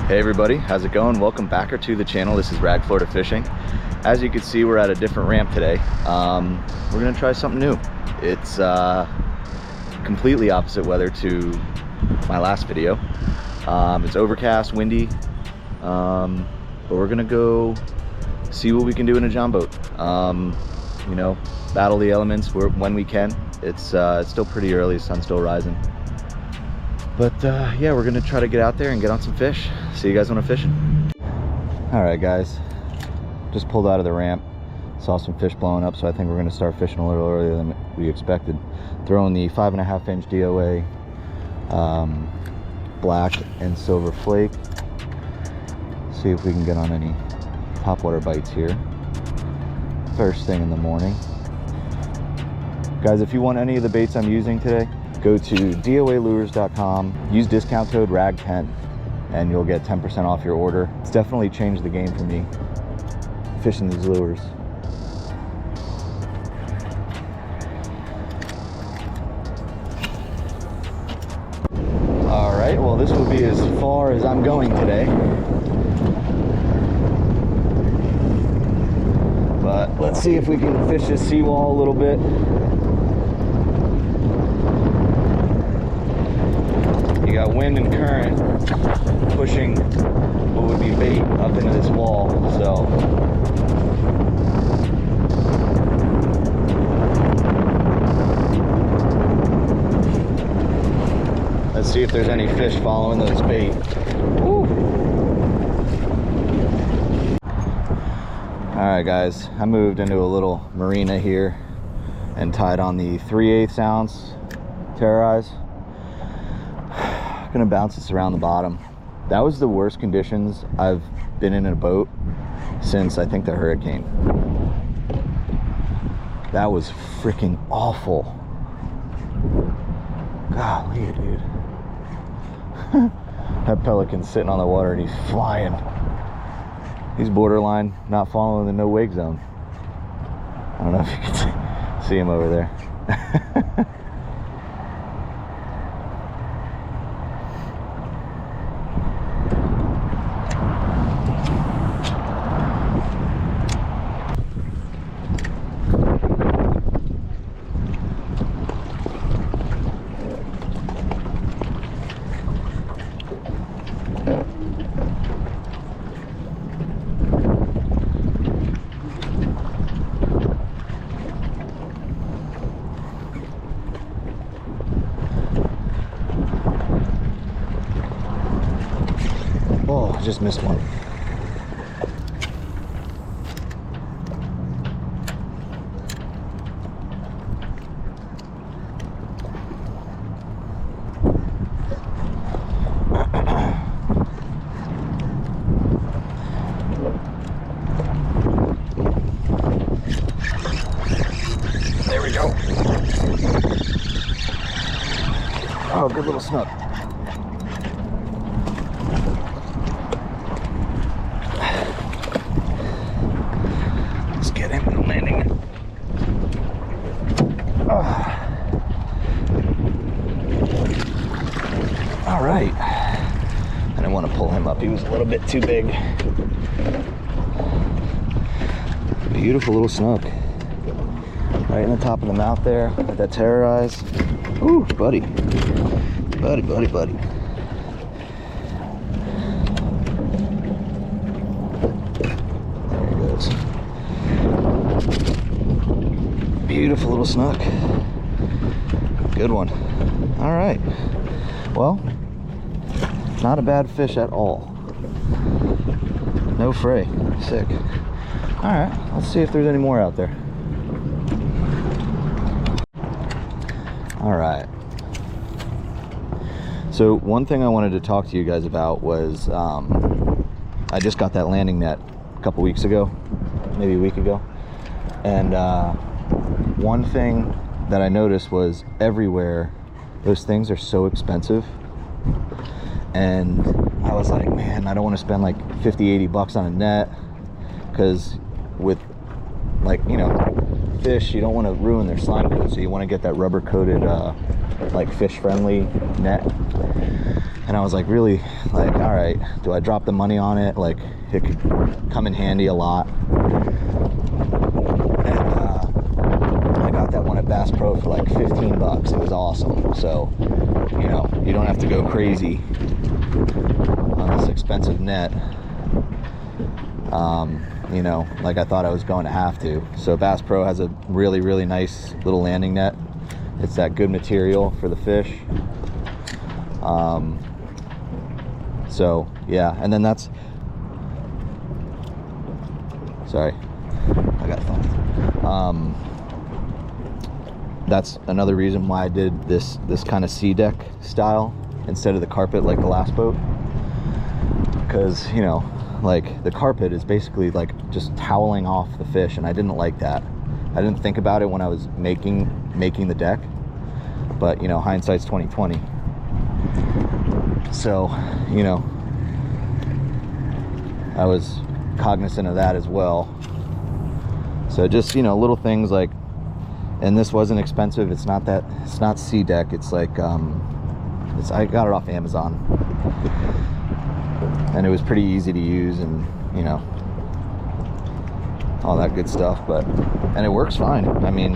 Hey everybody, how's it going? Welcome back to the channel. This is Rag Florida Fishing. As you can see, we're at a different ramp today. We're gonna try something new. It's completely opposite weather to my last video. It's overcast, windy, but we're gonna go see what we can do in a john boat. You know, battle the elements when we can. It's still pretty early, the sun's still rising. But yeah, we're gonna try to get out there and get on some fish. See you guys when I'm fishing. All right, guys, just pulled out of the ramp. Saw some fish blowing up, so I think we're gonna start fishing a little earlier than we expected. Throwing the 5.5-inch DOA black and silver flake. See if we can get on any topwater bites here. First thing in the morning. Guys, if you want any of the baits I'm using today, go to doalures.com, use discount code RAG10, and you'll get 10% off your order. It's definitely changed the game for me, fishing these lures. All right, well, this will be as far as I'm going today. But let's see if we can fish this seawall a little bit. You got wind and current pushing what would be bait up into this wall, so let's see if there's any fish following those bait. Woo. All right, guys, I moved into a little marina here and tied on the 3/8 ounce terrorize. Gonna bounce this around the bottom. That was the worst conditions I've been in a boat since I think the hurricane. That was freaking awful. Golly, dude. That pelican's sitting on the water and he's flying. He's borderline not following the no wake zone. I don't know if you can see him over there. Oh, I just missed one. There we go. Oh, good little snook. Get him landing. All right. I didn't want to pull him up. He was a little bit too big. Beautiful little snook. Right in the top of the mouth there with that terrorize. Ooh, buddy. Buddy, buddy, buddy. Beautiful little snook. Good one. All right. Well, not a bad fish at all. No fray. Sick. All right. Let's see if there's any more out there. All right. So one thing I wanted to talk to you guys about was I just got that landing net a couple weeks ago, maybe a week ago, and one thing that I noticed was everywhere those things are so expensive, and I was like, man, I don't want to spend like 50-80 bucks on a net, because with, like, you know, fish, you don't want to ruin their slime coat, so you want to get that rubber coated like fish friendly net. And I was like, really, like, all right, do I drop the money on it? Like, it could come in handy a lot. And I got that one at Bass Pro for like 15 bucks. It was awesome. So, you know, you don't have to go crazy on this expensive net, you know, like I thought I was going to have to. So Bass Pro has a really, really nice little landing net. It's that good material for the fish. So yeah, and then that's, sorry, I got a phone. That's another reason why I did this kind of sea deck style instead of the carpet like the last boat, because, you know, like the carpet is basically like just toweling off the fish, and I didn't like that. I didn't think about it when I was making the deck, but, you know, hindsight's 2020. So, you know, I was cognizant of that as well. So just, you know, little things like, and this wasn't expensive. It's not sea deck. It's like, I got it off Amazon, and it was pretty easy to use, and, you know, all that good stuff. But, and it works fine. I mean,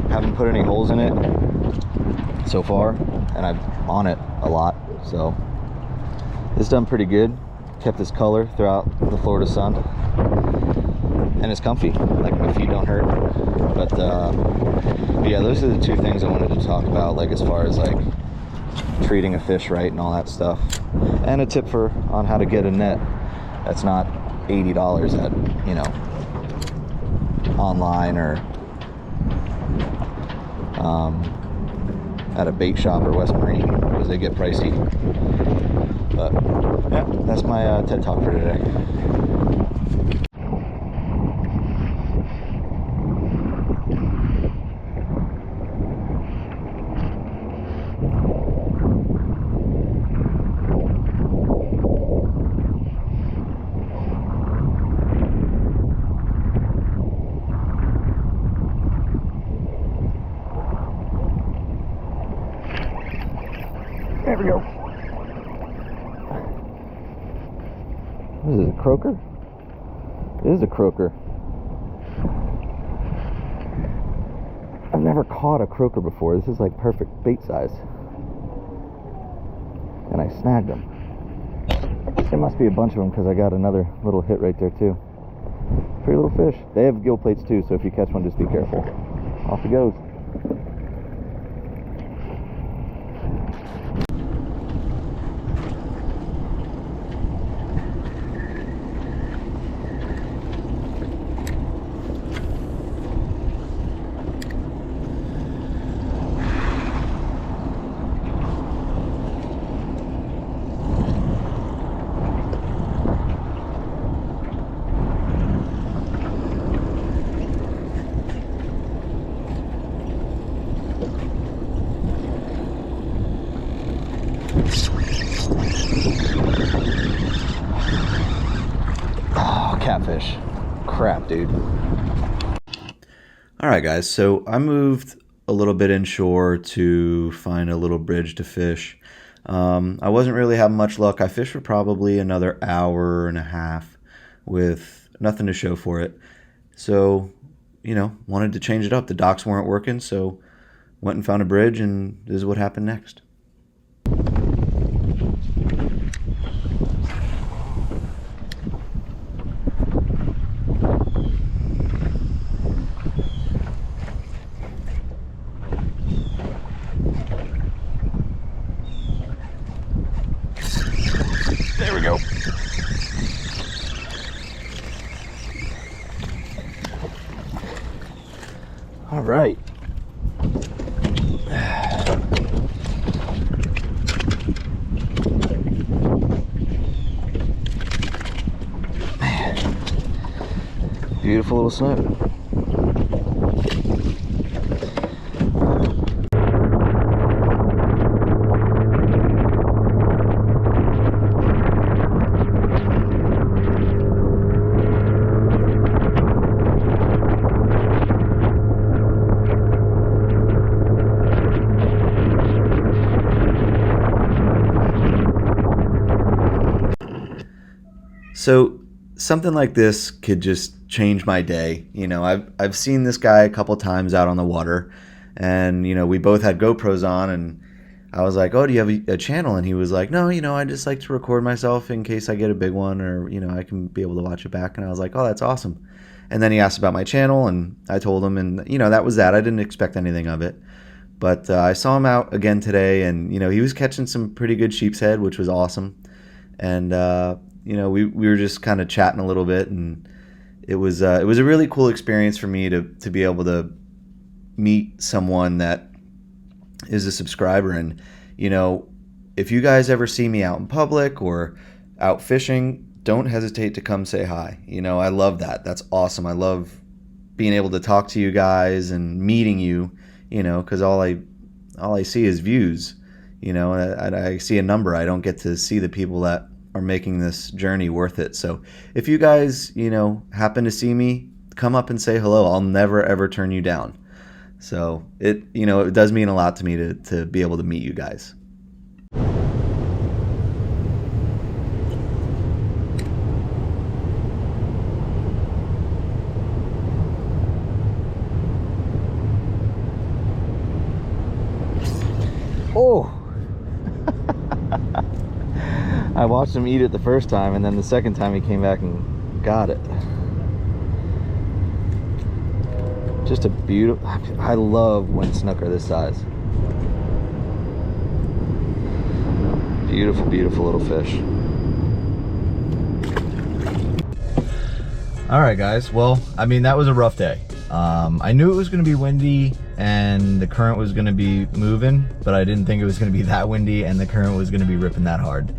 haven't put any holes in it so far, and I'm on it a lot, so it's done pretty good. Kept its color throughout the Florida sun, and it's comfy, like my feet don't hurt. But yeah, those are the two things I wanted to talk about, like as far as like treating a fish right and all that stuff, and a tip on how to get a net that's not $80 at, you know, online or at a bait shop or West Marine, because they get pricey. But yeah, that's my TED Talk for today. There we go. What is it, a croaker? It is a croaker. I've never caught a croaker before. This is like perfect bait size. And I snagged them. There must be a bunch of them, because I got another little hit right there too. Pretty little fish. They have gill plates too, so if you catch one, just be careful. Off he goes. Oh, catfish. Crap, dude. Alright guys, so I moved a little bit inshore to find a little bridge to fish. I wasn't really having much luck. I fished for probably another hour and a half with nothing to show for it. So, you know, wanted to change it up. The docks weren't working, so went and found a bridge, and this is what happened next. There we go. All right. Man. Beautiful little snook. So something like this could just change my day. You know, I've seen this guy a couple times out on the water, and you know, we both had GoPros on, and I was like, "Oh, do you have a channel?" And he was like, "No, you know, I just like to record myself in case I get a big one, or you know, I can be able to watch it back." And I was like, "Oh, that's awesome." And then he asked about my channel, and I told him, and you know, that was that. I didn't expect anything of it. But I saw him out again today, and you know, he was catching some pretty good sheep's head, which was awesome. And you know, we were just kind of chatting a little bit, and it was a really cool experience for me to be able to meet someone that is a subscriber. And you know, if you guys ever see me out in public or out fishing, don't hesitate to come say hi. You know, I love that. That's awesome. I love being able to talk to you guys and meeting you. You know, because all I see is views. You know, I see a number. I don't get to see the people that are making this journey worth it. So if you guys, you know, happen to see me, come up and say hello. I'll never ever turn you down. So it, you know, it does mean a lot to me to be able to meet you guys. Oh, I watched him eat it the first time, and then the second time he came back and got it. Just a beautiful, I love when snook are this size. Beautiful, beautiful little fish. All right, guys. Well, I mean, that was a rough day. I knew it was going to be windy and the current was going to be moving, but I didn't think it was going to be that windy and the current was going to be ripping that hard.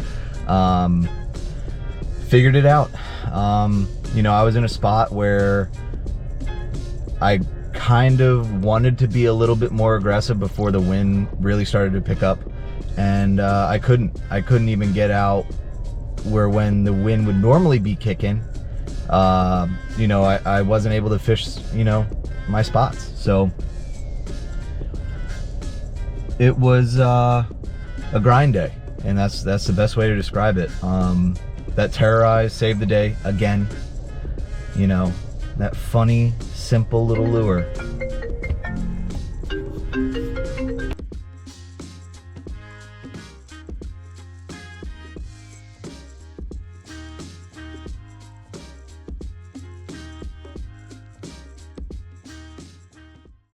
Figured it out. You know, I was in a spot where I kind of wanted to be a little bit more aggressive before the wind really started to pick up, and I couldn't even get out where when the wind would normally be kicking. You know, I wasn't able to fish, you know, my spots. So it was a grind day, and that's the best way to describe it. That terrorize saved the day again. You know, that funny, simple little lure